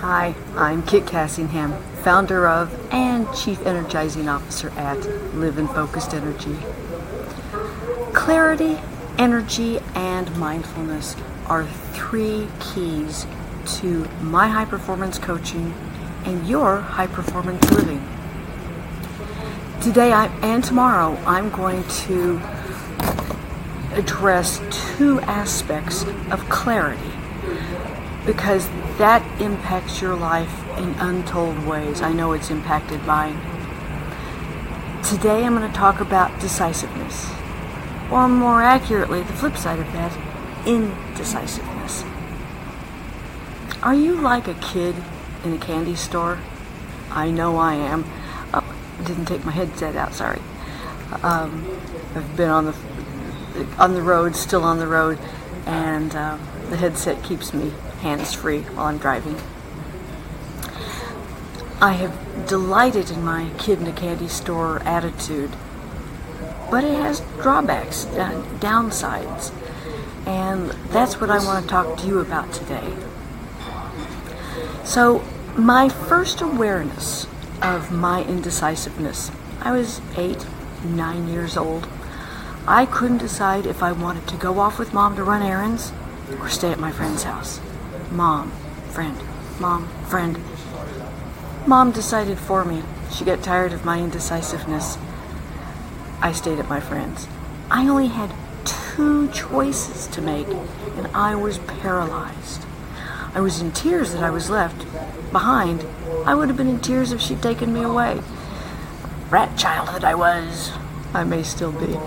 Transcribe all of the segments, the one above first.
Hi, I'm Kit Cassingham, founder of and Chief Energizing Officer at Live in Focused Energy. Clarity, energy, and mindfulness are three keys to my high performance coaching and your high performance living. Today and tomorrow, I'm going to address two aspects of clarity, because that impacts your life in untold ways. I know it's impacted mine. Today I'm going to talk about decisiveness, or more accurately, the flip side of that, indecisiveness. Are you like a kid in a candy store? I know I am. Oh, I didn't take my headset out, sorry. I've been on the road, still on the road, and the headset keeps me hands-free while I'm driving. I have delighted in my kid in a candy store attitude, but it has drawbacks, downsides, and that's what I want to talk to you about today. So, my first awareness of my indecisiveness, I was 8, 9 years old. I couldn't decide if I wanted to go off with Mom to run errands or stay at my friend's house. Mom, friend, Mom, friend. Mom decided for me. She got tired of my indecisiveness. I stayed at my friend's. I only had 2 choices to make, and I was paralyzed. I was in tears that I was left behind. I would have been in tears if she'd taken me away. Rat child that I was. I may still be.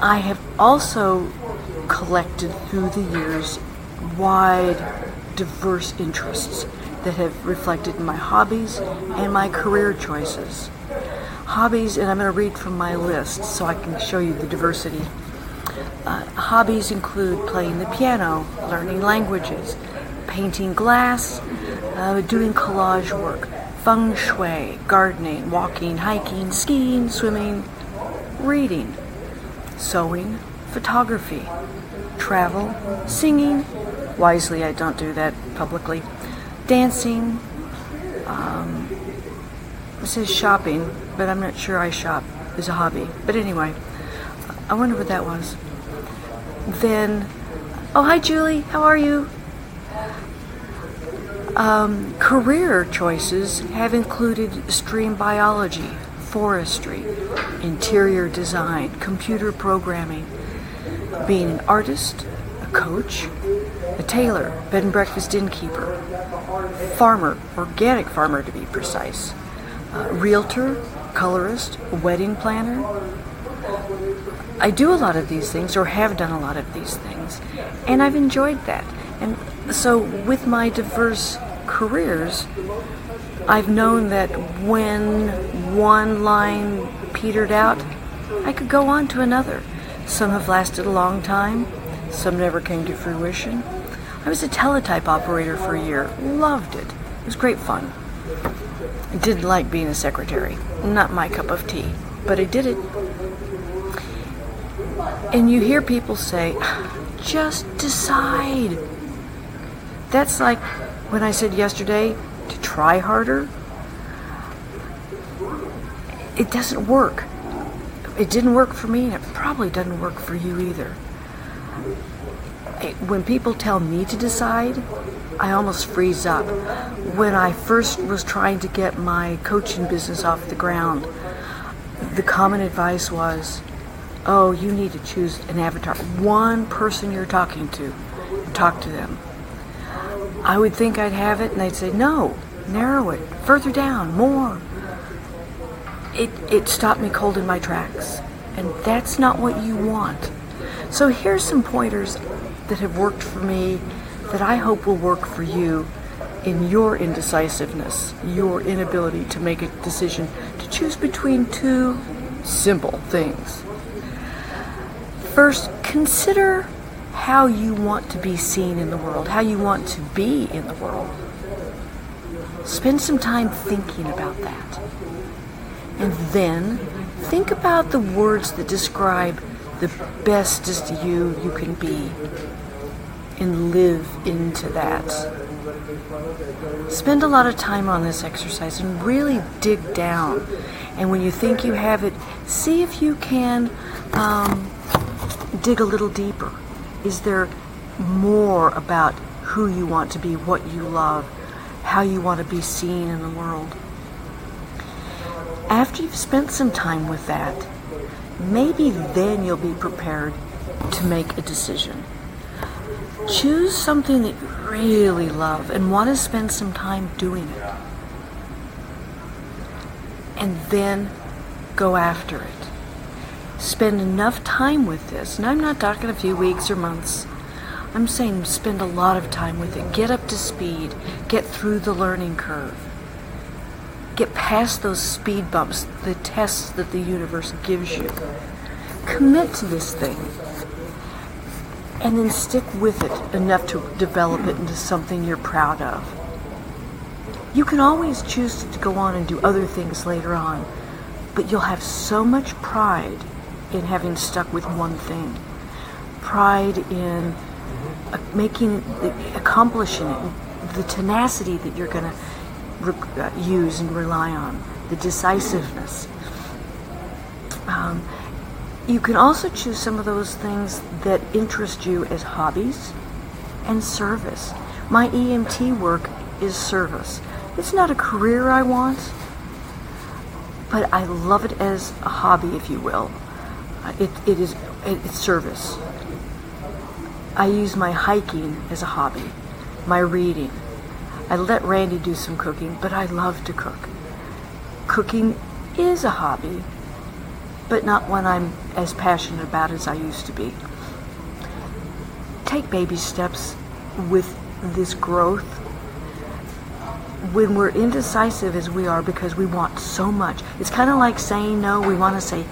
I have also collected through the years wide, diverse interests that have reflected in my hobbies and my career choices. Hobbies, and I'm going to read from my list so I can show you the diversity. Hobbies include playing the piano, learning languages, painting glass, doing collage work, feng shui, gardening, walking, hiking, skiing, swimming, reading, sewing, photography, travel, singing. Wisely, I don't do that publicly. Dancing. It says shopping, but I'm not sure I shop as a hobby. But anyway, I wonder what that was. Then, oh, hi Julie, how are you? Career choices have included stream biology, forestry, interior design, computer programming, being an artist, a coach, a tailor, bed and breakfast innkeeper, farmer, organic farmer to be precise, realtor, colorist, wedding planner. I do a lot of these things, or have done a lot of these things, and I've enjoyed that. And so with my diverse careers, I've known that when one line petered out, I could go on to another. Some have lasted a long time, some never came to fruition. I was a teletype operator for a year, loved it. It was great fun. I didn't like being a secretary, not my cup of tea, but I did it. And you hear people say, just decide. That's like when I said yesterday to try harder. It doesn't work. It didn't work for me, and it probably doesn't work for you either. When people tell me to decide, I almost freeze up. When I first was trying to get my coaching business off the ground, the common advice was, oh, you need to choose an avatar, one person you're talking to, talk to them. I would think I'd have it, and they'd say, no, narrow it, further down, more. It stopped me cold in my tracks, and that's not what you want. So here's some pointers that have worked for me that I hope will work for you in your indecisiveness, your inability to make a decision, to choose between 2 simple things. First, consider how you want to be seen in the world, how you want to be in the world. Spend some time thinking about that. And then think about the words that describe the bestest you can be, and live into that. Spend a lot of time on this exercise and really dig down. And when you think you have it, see if you can dig a little deeper. Is there more about who you want to be, what you love, how you want to be seen in the world? After you've spent some time with that, maybe then you'll be prepared to make a decision. Choose something that you really love and want to spend some time doing it. And then go after it. Spend enough time with this. And I'm not talking a few weeks or months. I'm saying spend a lot of time with it. Get up to speed. Get through the learning curve. Get past those speed bumps, the tests that the universe gives you. Commit to this thing. And then stick with it enough to develop it into something you're proud of. You can always choose to go on and do other things later on, but you'll have so much pride in having stuck with one thing. Pride in accomplishing it, the tenacity that you're going to use and rely on, the decisiveness. You can also choose some of those things that interest you as hobbies and service. My EMT work is service. It's not a career I want, but I love it as a hobby, if you will. It's service. I use my hiking as a hobby, my reading. I let Randy do some cooking, but I love to cook. Cooking is a hobby, but not one I'm as passionate about as I used to be. Take baby steps with this growth. When we're indecisive as we are because we want so much, it's kind of like saying no. We want to say,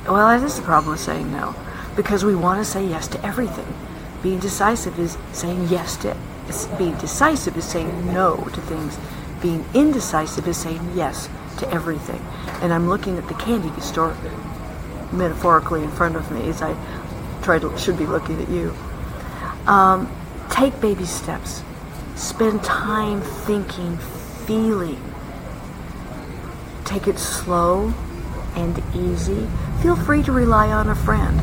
well, that is the problem with saying no, because we want to say yes to everything. Being decisive is saying yes to, being decisive is saying no to things. Being indecisive is saying yes to everything. And I'm looking at the candy store metaphorically in front of me as I should be looking at you. Take baby steps. Spend time thinking, feeling. Take it slow and easy. Feel free to rely on a friend.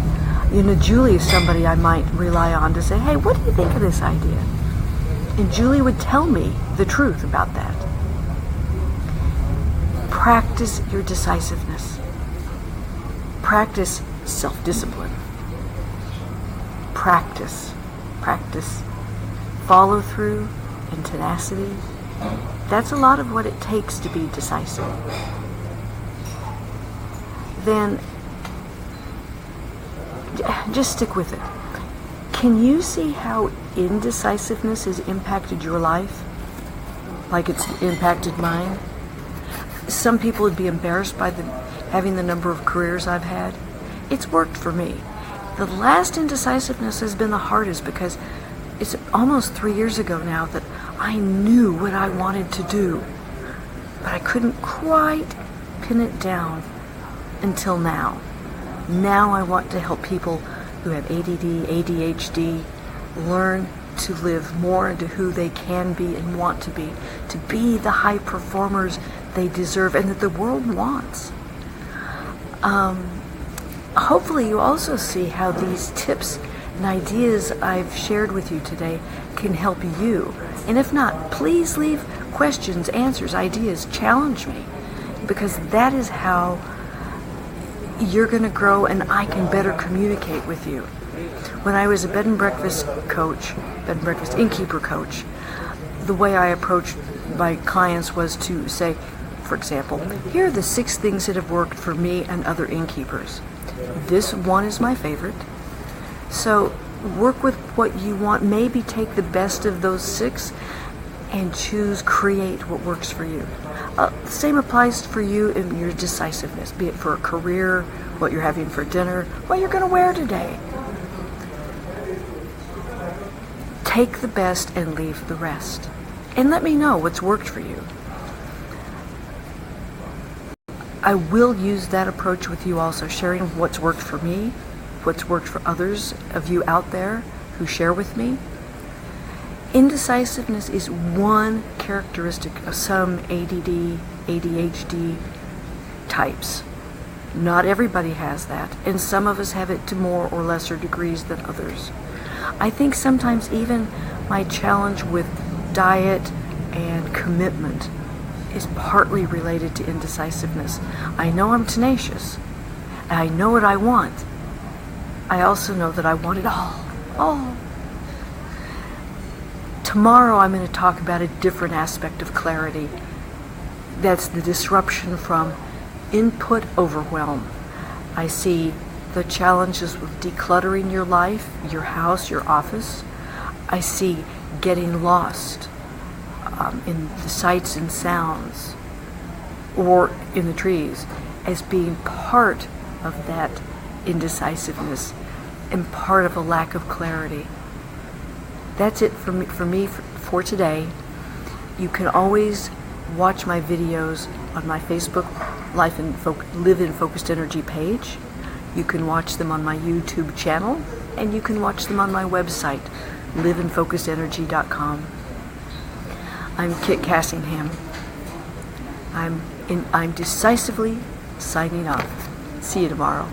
Julie is somebody I might rely on to say, hey, what do you think of this idea? And Julie would tell me the truth about that. Practice your decisiveness. Practice self-discipline. Practice. Follow through and tenacity. That's a lot of what it takes to be decisive. Then just stick with it. Can you see how indecisiveness has impacted your life? Like it's impacted mine? Some people would be embarrassed by having the number of careers I've had. It's worked for me. The last indecisiveness has been the hardest because it's almost 3 years ago now that I knew what I wanted to do, but I couldn't quite pin it down until now. Now I want to help people who have ADD, ADHD, learn to live more into who they can be and want to be the high performers they deserve and that the world wants. Hopefully you also see how these tips and ideas I've shared with you today can help you. And if not, please leave questions, answers, ideas, challenge me, because that is how you're going to grow and I can better communicate with you. When I was a bed and breakfast innkeeper coach, the way I approached my clients was to say, for example, here are the 6 things that have worked for me and other innkeepers. This one is my favorite. So work with what you want. Maybe take the best of those 6 and create what works for you. The same applies for you in your decisiveness, be it for a career, what you're having for dinner, what you're going to wear today. Take the best and leave the rest. And let me know what's worked for you. I will use that approach with you also, sharing what's worked for me, what's worked for others of you out there who share with me. Indecisiveness is one characteristic of some ADD, ADHD types. Not everybody has that, and some of us have it to more or lesser degrees than others. I think sometimes even my challenge with diet and commitment is partly related to indecisiveness. I know I'm tenacious, and I know what I want. I also know that I want it all. Tomorrow I'm going to talk about a different aspect of clarity. That's the disruption from input overwhelm. I see the challenges with decluttering your life, your house, your office. I see getting lost in the sights and sounds or in the trees as being part of that indecisiveness and part of a lack of clarity. That's it for me for today. You can always watch my videos on my Facebook Live in Focused Energy page. You can watch them on my YouTube channel, and you can watch them on my website, liveinfocusedenergy.com. I'm Kit Cassingham. I'm decisively signing off. See you tomorrow.